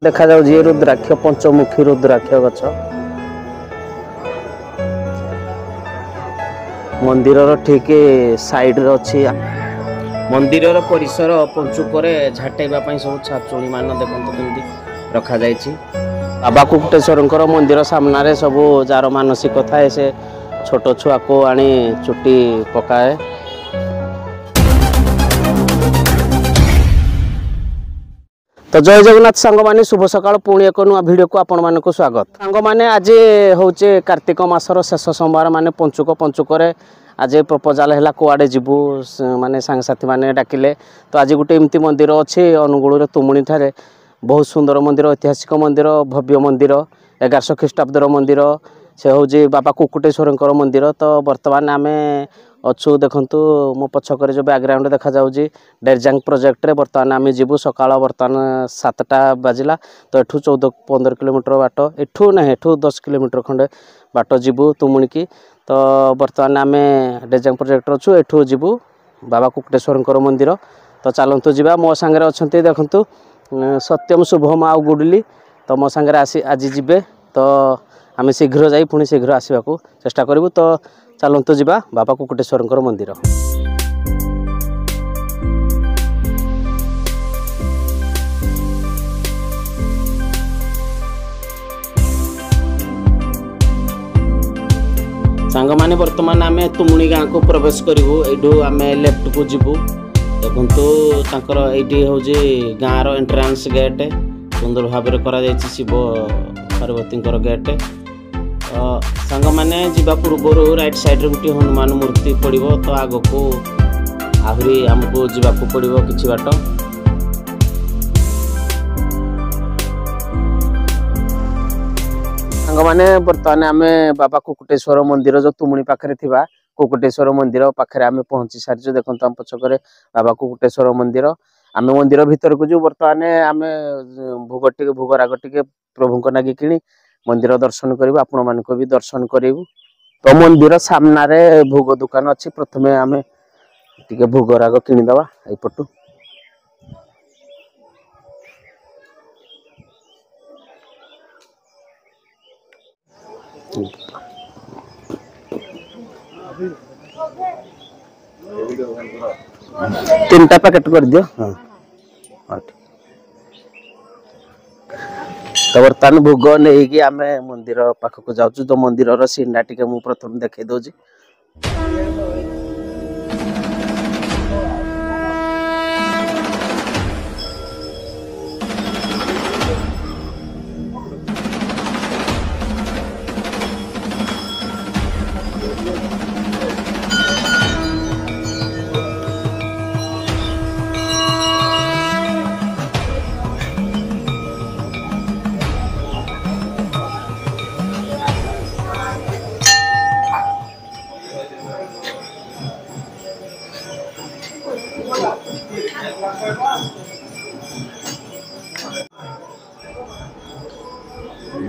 देखा जाउछि रुद्राक्ष पंचमुखी रुद्राक्ष गछ मंदिर ठीक साइड रे अछि। मंदिर परिसर पंचुक झाटेबा सब छाचुणी मान देखते केमती रखा जाइछि। बाबा कुकुटेश्वर मंदिर सामने सब जार मानसिक थाए से छोट छुआ को आनी चुटी पकाए। तो जय जगन्नाथ सांग माने शुभ सकाळ पुणी एक नुआ वीडियो को आपण मानक स्वागत। सांग माने आज होचे कार्तिक मासर शेष सोमवार माने पंचुक आज प्रपोजाल है कुआडे जीवु माने सांग साथी माने डाकिले। तो आज गोटे एमती मंदिर अच्छे अनुगुल तुमुणी ठारे बहुत सुंदर मंदिर ऐतिहासिक मंदिर भव्य मंदिर 1100 ख्रीष्टाब्दर मंदिर से हूँ बाबा कुकुटेश्वर मंदिर। तो बर्तमान आम अच्छु देखु मो पछक जो बैकग्राउंड देखा जाउछि डेरजांग प्रोजेक्ट रे बर्तमान आम जीवु सकाळ बर्तमान 7टा बाजिला। तो एठू 14-15 किलोमीटर बाट एठू ना एठू 10 किलोमीटर खंडे बाट जीवु तुमुणी की। तो बर्तमान आम डेरजांग प्रोजेक्ट अच्छु एठू जीवु बाबा कुकुटेश्वर मंदिर। तो चलतु जा मो सांगे अच्छा देखु सत्यम शुभम आउ गुडली। तो मो सांगे आज जीवे तो आम शीघ्र जाई पुणी शीघ्र आसवा को चेष्टा करूँ। तो चलतु जा बाबा कुकुटेश्वर मंदिर। सांग माने बर्तमान आम तुमुणी गाँ को प्रवेश करूँ। यू आम लेफ्ट को जीवु देखु ये हूँ गाँव एंट्रांस गेट सुंदर भाव में शिव पार्वती गेट। सांग माने जीवा पूर्व राइट साइड रे गोटे हनुमान मूर्ति पड़ो। तो आग को आहरी आमको जीवाक पड़ो किछि बाट। सांग माने बर्तमान आम बाबा कुकुटेश्वर मंदिर जो तुमुणी पाखरे थिबा कुकुटेश्वर मंदिर पाखरे आम पहुंची सारी। देखो आम पछक बाबा कुकुटेश्वर मंदिर आम मंदिर भीतर को जो बर्तमान आम भोगराग टे प्रभु को नागी किणी मंदिर दर्शन करूँ आपण मान भी दर्शन करूँ। तो मंदिर सामने भोग दुकान अच्छी प्रथमे आम टे भोगराग किणीदवा यपटू। तीनटा पैकेट कर दियो। हाँ तो बर्तमान भोग नहीं आम मंदिर पाखक जाऊँ। तो मंदिर सीना टी मु प्रथम देखे दौजी।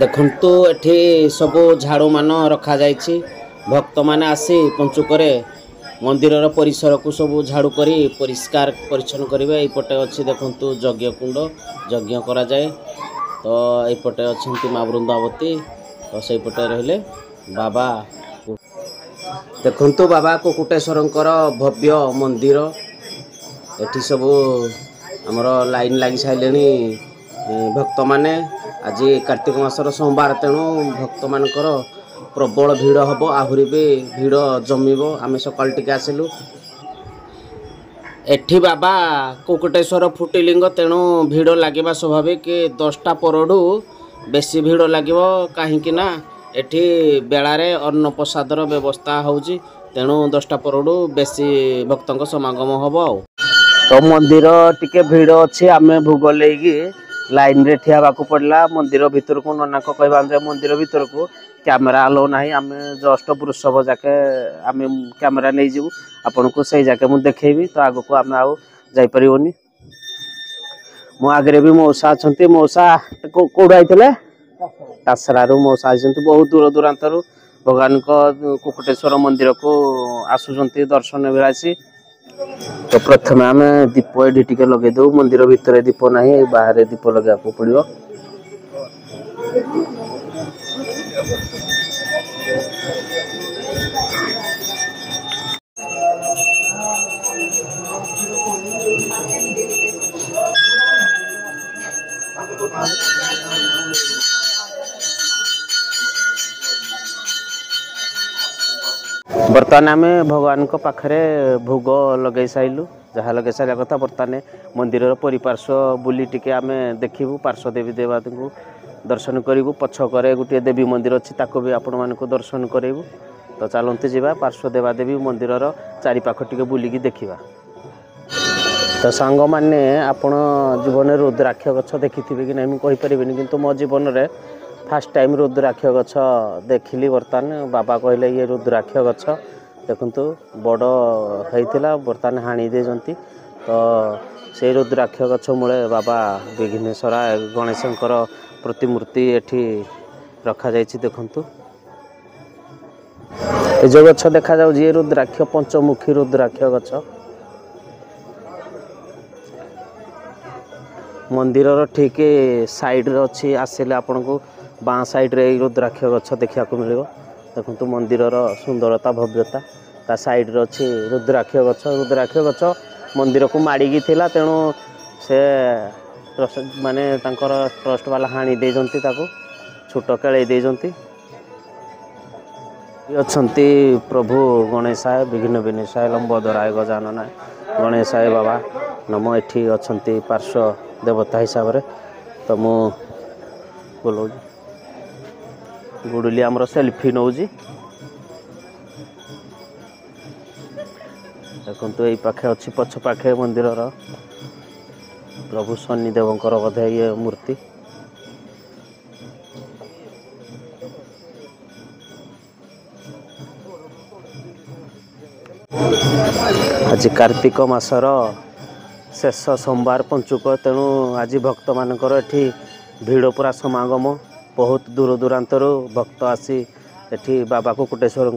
देखु एठी सब झाड़ू मान रखा जाइछि। भक्त माने आसी पंचुक मंदिर परिसर को सब झाड़ू करी परिष्कार परिच्छन करेंगे। यपटे अच्छी देखु यज्ञ कुंड यज्ञ करा जाए। तो यपटे अच्छा माँ वृंदावती तो से पटे रहिले बाबा देखु बाबा कुकुटेश्वर भव्य मंदिर। एठी सब आमर लाइन लगी सारे भक्त माने आज कार्तिक मासर सोमवार तेणु भक्त मानकर प्रबल भीड़ हम आहरी भी भीड़ जमीब। आम सकाल टिके आसिलु एठी बाबा कुकुटेश्वर फुटिलिंग तेणु भीड़ लगे स्वाभाविक। 10टा परडू बेसी भीड़ लगे कहीं एठी बेलारे अन्न प्रसादर व्यवस्था होउची तेणु 10टा परडू बेसी भक्तों समागम हम। तो मंदिर टिके भीड़ अच्छी आम भोग लेगी लाइन रे ठिया पड़ला। मंदिर भीतर को नना को कहवा मंदिर भीतर को कैमेरा अलो ना आम जस्ट वृषभ जाके आम कैमेरा नहीं जीवु आपन को सही जाके मुझे देखेबी। तो आग को आम आउ जापरिबनी। मो आगे भी मौसा अच्छा मौसा कौड़ आते टासरारू मौसा आसती बहुत दूर दूरांत भगवान को कुकुटेश्वर मंदिर को आसुंच दर्शन विलासी। तो प्रथम आम दीप ये लगे दो मंदिर भितर दीप ना बाहर दीप लगे पड़ो। बर्तमान आम भगवान पाखे भोग लगे सारू जहाँ लगे सारा कथा बर्तमान मंदिर परिपार्श्व बुली टिके आम देखू पार्श्व देवी देवता को दर्शन करूँ पछक गोटे देवी मंदिर अच्छी ताको भी आपण मानक दर्शन करूँ। तो चलते जावा पार्श्व देवादेवी मंदिर चारिपाख टिके बुलिकी देखा। तो सांग मैंने आपण जीवन रुद्राक्ष गछ देखि कि नहीं मुझे किंतु मो जीवन में फास्ट टाइम रुद्राक्ष गछ देखिली। बर्तमान बाबा कहले ये रुद्राक्ष गछ देखु बड़ होता बर्तमान हाणी देती। तो से रुद्राक्ष गछ मूले बाबा विघ्नेश्वरा गणेशंकर प्रतिमूर्ति एठी रखा जाइछि। देखंतु ए जो गछ देखा जाउ ये रुद्राक्ष पंचमुखी रुद्राक्ष गछ मंदिर ठीक साइड अच्छी आसिले आपन को बाँ साइड रे रुद्राक्ष गछ देखा मिल। देखु मंदिर सुंदरता भव्यता ता साइड रे अच्छी रुद्राक्ष गछ मंदिर को माड़िकी थिला तेणु से माने तांकर ट्रस्ट वाला हाणी देजंती ताको छोट केळे देजंती। अच्छी प्रभु गणेशाय विघ्न विनाशाय लंबोदराय गजाननाय गणेशाय बाबा नमो। एठी अच्छी पार्श्व देवता हिसाब से तो मु बोलो गुडुली आमर सेल्फी नौजी। देखो ये पाखे अच्छी पछ पाखे मंदिर प्रभु शनिदेवंकर बोधे ये मूर्ति। आज कार्तिक मासर शेष सोमवार पंचुक तेणु आज भक्त मानकर एठी भीड़ पूरा समागम बहुत दूर दूरांतर भक्त आसी एठी बाबा कुकुटेश्वर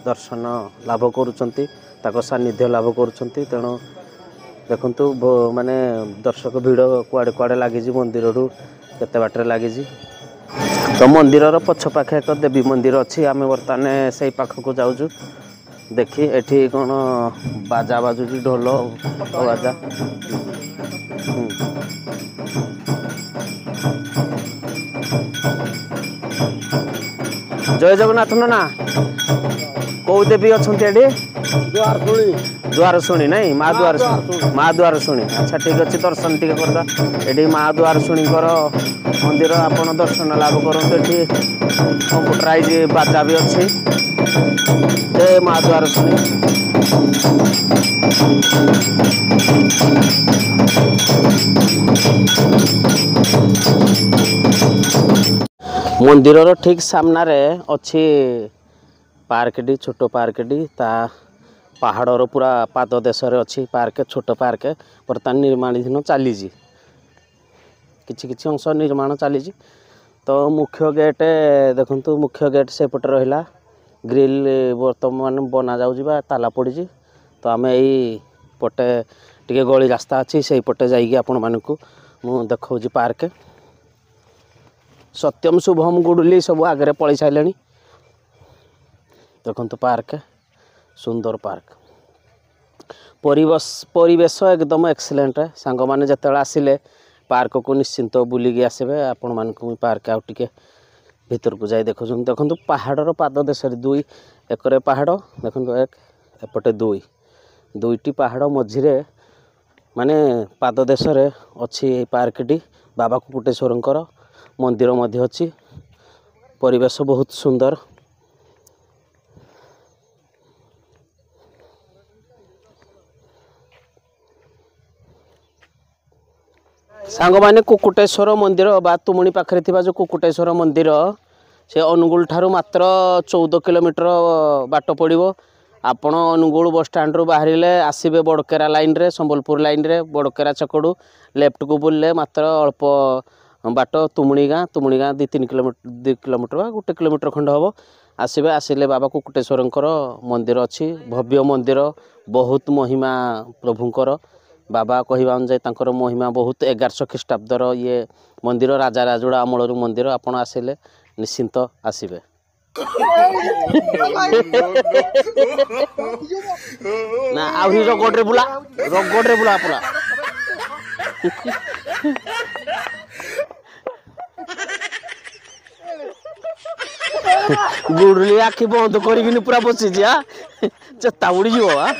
दर्शन लाभ करुचंती ताको सानिध्य लाभ करुचंती। तेणु देखंतु माने दर्शक भीड़ कुआडे कुआडे लागिजी मंदिर रु केते बाटरे लागिजी। तो मंदिर पछ पाखे एक देवी मंदिर अच्छी आम बर्तमान से पाख को जाऊँ देखी एठी कौन बाजा बाजुची ढोल बाजा। जय जगन्नाथ ना कौ देवी अच्छा द्वार शुणी नहीं माँ द्वार शुणी। अच्छा ठीक अच्छे दर्शन टी करदा ये माँ द्वार शुणी मंदिर आपन दर्शन लाभ करूँ। ये कंप्यूटराइज बाजा भी अच्छी जय माँ द्वार शुणी। मंदिर ठीक सामने अच्छी पार्कटी छोट पार्कटी ता पहाड़र पूरा पाद देश अच्छी पार्क छोट पार्क बर्तमान निर्माणाधीन चली किछि अंश निर्माण चली। तो मुख्य गेट देखंतु मुख्य गेट से पटे रहिला ग्रिल बर्तमान बना जाउजी ताला पड़ी। तो आम यही पटे टिके गली रास्ता अच्छी से पटे जाइए आपण मानकु मु देखौजी पार्क सत्यम शुभम गुडुली सब आगे पलि सारे। देखंतु पार्क सुंदर पार्क परिवेश एकदम एक्सीलेंट। सांग माने जते आसिले पार्क को निश्चिंत बुलिकी आसबे आपण मानकु पार्क आउ टिके भीतर को जाए देखुन। देखंतु पहाड़र पाद देश दुई एकरे पहाड़ देखंतु एक एपटे दुईटी पहाड़ मझिरे माने पाद देश अच्छी पार्कटी बाबा कुकुटेश्वरंकर मंदिर मध्य अच्छी परिवेश बहुत सुंदर। सांग माने कुकुटेश्वर मंदिर बा तुमुनी पाखरे थिबा जो कुकुटेश्वर मंदिर से अनुगुल ठारू मात्र 14 किलोमीटर बाट पड़ो। आपण अनुगुल बस स्टाण्ड रु बाहरिले आसबे बड़केरा लाइन रे संबलपुर लाइन रे बड़केरा चकड़ू लेफ्ट को बुलले मात्र अल्प बाट तुमुणी गाँ 2-3 किलोमीटर बा 1 किलोमीटर खंड हम आसबे आसिले बाबा कुकुटेश्वर मंदिर अच्छी भव्य मंदिर बहुत महिमा प्रभुंकर। बाबा कहवा अनुसार महिमा बहुत 1100 ख्रीष्टाब्दर ये मंदिर राजा राजुड़ा अमलर मंदिर आपण आसिले निश्चिंत आसबे। ना आहरी रगड़े बुला पूरा गुड़ली आखि बंद कर पूरा बसी चेता उड़ी जा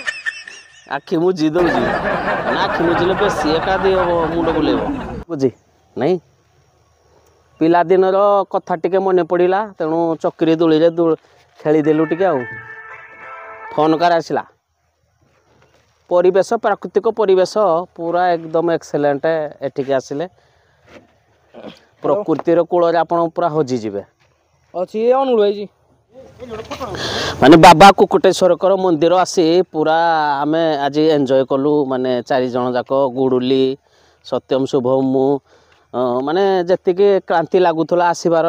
आखि मुझी दौर ना आखि मुझे बेस एका दे मुंड बुले बुझी नहीं पिलादिन कथा टिके मन पड़ा तेणु चक्री दूली खेलीदेलु टे आ फोन कर आसला परिवेश प्राकृतिक परिवेश पूरा एकदम एक्सेलेंट एठिके आसिले प्रकृतिर कूल आप पूरा हजिजे अच्छी अनुड़ माने बाबा कुकुटेश्वर मंदिर आसी पूरा आमे आज एंजॉय कलु माने 4 जन जाक गुडुली सत्यम शुभम मु माने जति क्रांति लगुला आसबार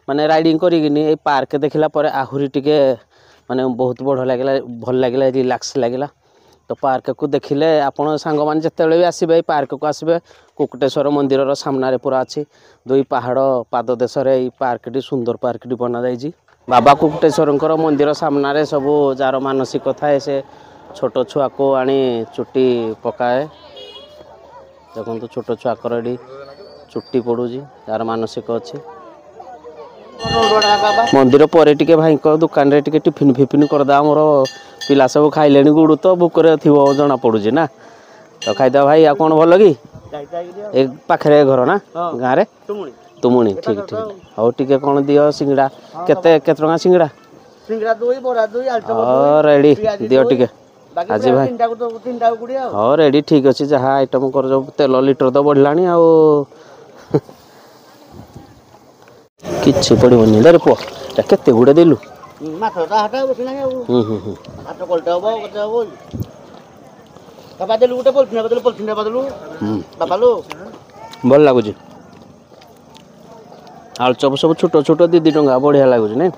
माने राइडिंग करी पार्क देखला पर आहुरी टिके माने बहुत बढ़िया लगे भल लगे रिलैक्स लगे तो पार्क को देखिले आपण सांग मान जिते भी आसबे पार्क को आसबे कुकुटेश्वर मंदिर सामने पूरा अच्छी 2 पहाड़ पाद देश पार्कटी सुंदर पार्कटी बना जाइए बाबा कुकुटेश्वर मंदिर सामने सब जार मानसिक थाए से छोट छुआ को आनी चुट्टी पकाए देखो छोट छुआकर ये चुट्टी पड़ू जार मानसिक अच्छी मंदिर पर टिके भाई दुकान रे टिके टिफिन फिफिन करदा मोर पिला सब खाइले गुड़ तो भूकरे थी जना पड़ुची ना तो खाईदा भाई आ कौन भल कि एक पाखे घर ना गाँव में तुमुणी ठीक ठीक हाउ टिके कौन दियो सिंगड़ा केते टका सिंगड़ा रेडी दियो टिके आज भाई हाँ रेडी ठीक अच्छे जहाँ आइटम कर जो तेल लिटर तो बढ़लानी आ किसी पड़ोनी दे पुआ केते गुड़े देलु भल लगुच आलुचप सब छोट छोट 2 टंका बढ़िया लगुच ना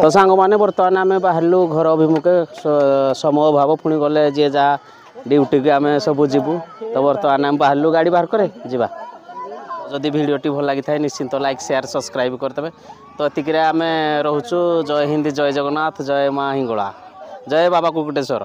तो सांग मैंने बर्तमान आम बाहरलु घर अभिमुखे समय अभाव पुणी गले जी जहाँ ड्यूटी के आम सब जीवु तो बर्तमान आम बाहरलु गाड़ी बाहर करे जीवा जदि भिडटी भल लगी था निश्चिंत लाइक शेयर सब्सक्राइब करते तो एतिक आम रोचु जय हिंद जय जगन्नाथ जय माँ हिंगोला जय बाबा कुकुटेश्वर।